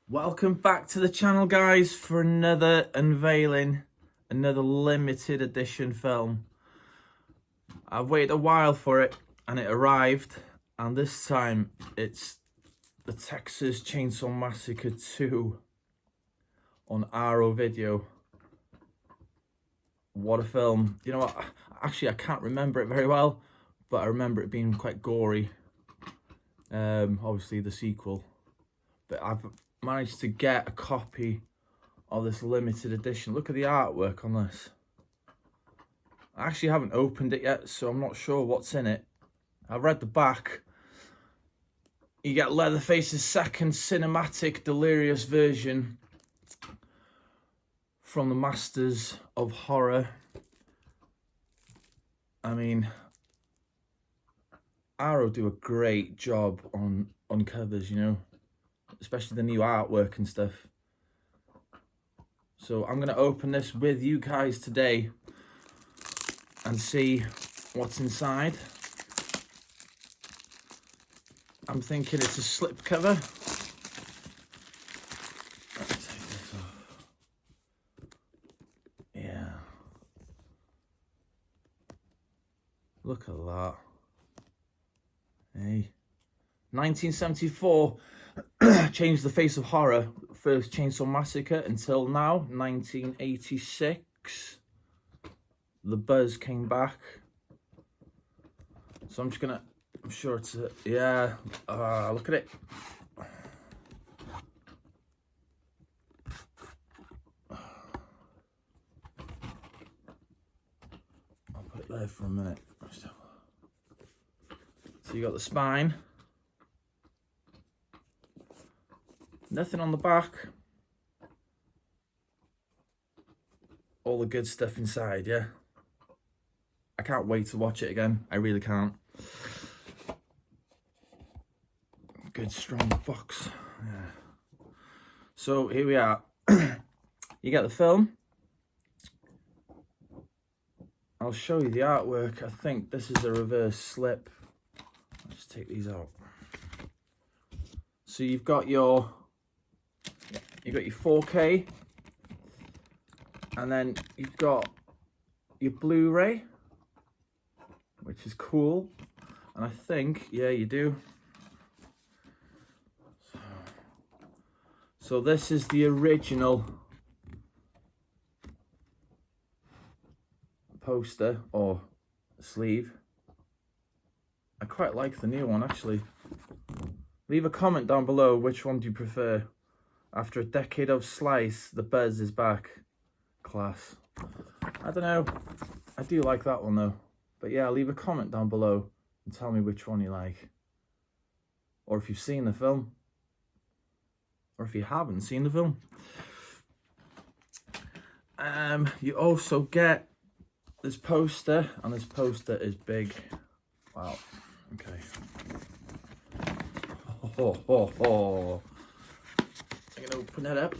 Welcome back to the channel, guys, for another unveiling, another limited edition film. I've waited a while for it and it arrived, and this time it's the Texas Chainsaw Massacre 2 on Arrow Video. What a film. You know what, actually I can't remember it very well, but I remember it being quite gory. Obviously the sequel, but I've managed to get a copy of this limited edition. Look at the artwork on this. I actually haven't opened it yet, so I'm not sure what's in it. I've read the back. You get Leatherface's second cinematic delirious version from the masters of horror. I mean, Arrow do a great job on covers, you know, especially the new artwork and stuff. So I'm going to open this with you guys today and see what's inside. I'm thinking it's a slip cover. Let's take this off. Yeah. Look at that. Hey. 1974 changed the face of horror. First Chainsaw Massacre until now, 1986. The buzz came back. So I'm just gonna, I'm sure it's a, yeah, look at it. I'll put it there for a minute. So you got the spine. Nothing on the back. All the good stuff inside, yeah. I can't wait to watch it again. I really can't. Good strong box. Yeah. So here we are. You get the film. I'll show you the artwork. I think this is a reverse slip. Let's take these out. So you've got your 4K, and then you've got your Blu-ray, which is cool. And I think, yeah, you do. So this is the original poster or sleeve. I quite like the new one, actually. Leave a comment down below, which one do you prefer? After a decade of Slice, the buzz is back. Class. I don't know. I do like that one though. But yeah, leave a comment down below and tell me which one you like. Or if you've seen the film. Or if you haven't seen the film. You also get this poster, and this poster is big. Wow. Okay. I'm gonna open it up.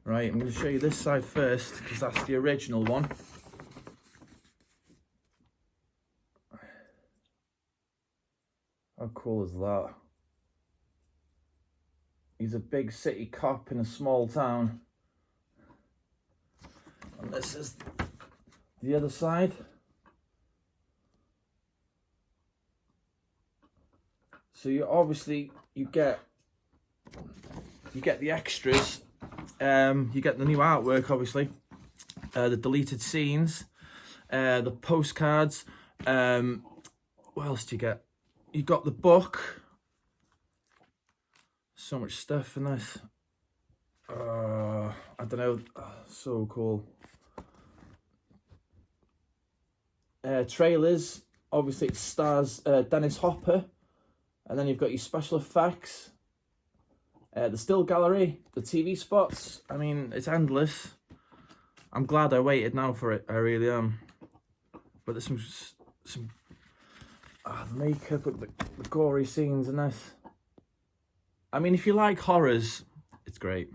Right, I'm gonna show you this side first because that's the original one. How cool is that? He's a big city cop in a small town. And this is the other side. So you obviously, you get the extras. You get the new artwork, obviously. The deleted scenes. The postcards. What else do you get? You got the book. So much stuff in this. I don't know. So cool. Trailers. Obviously it stars Dennis Hopper. And then you've got your special effects. The still gallery. The TV spots. I mean, it's endless. I'm glad I waited now for it. I really am. But there's some makeup with the gory scenes in this. I mean, if you like horrors, it's great.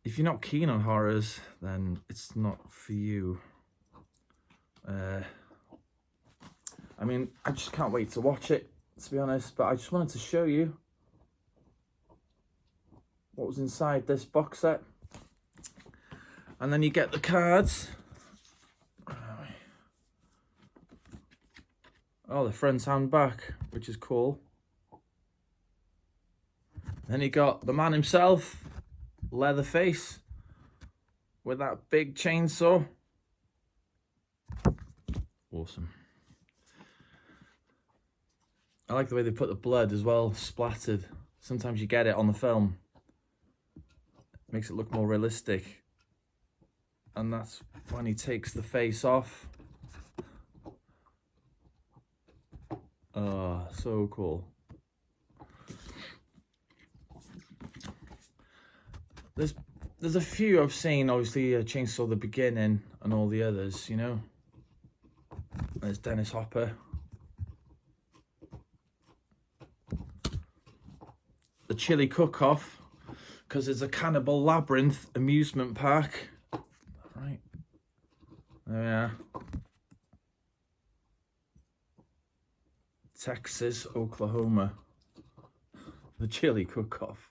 If you're not keen on horrors, then it's not for you. I mean, I just can't wait to watch it, to be honest. But I just wanted to show you what was inside this box set. And then you get the cards. Oh, the friend's hand back, which is cool. Then you got the man himself, Leatherface, with that big chainsaw. Awesome. I like the way they put the blood as well, splattered. Sometimes you get it on the film. Makes it look more realistic. And that's when he takes the face off. Oh, so cool. There's a few I've seen, obviously Chainsaw the Beginning and all the others, you know. There's Dennis Hopper. The Chili Cook-Off, because it's a Cannibal Labyrinth amusement park. Right. There we are. Texas, Oklahoma. The Chili Cook-Off.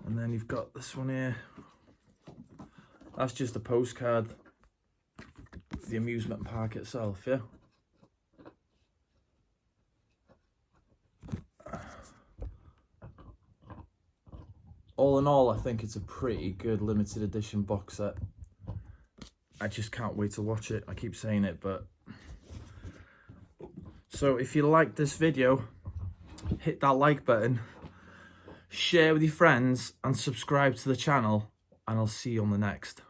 And then you've got this one here. That's just a postcard of the amusement park itself, yeah? All in all, I think it's a pretty good limited edition box set. I just can't wait to watch it. I keep saying it, but... So if you like this video, hit that like button, share with your friends, and subscribe to the channel, and I'll see you on the next.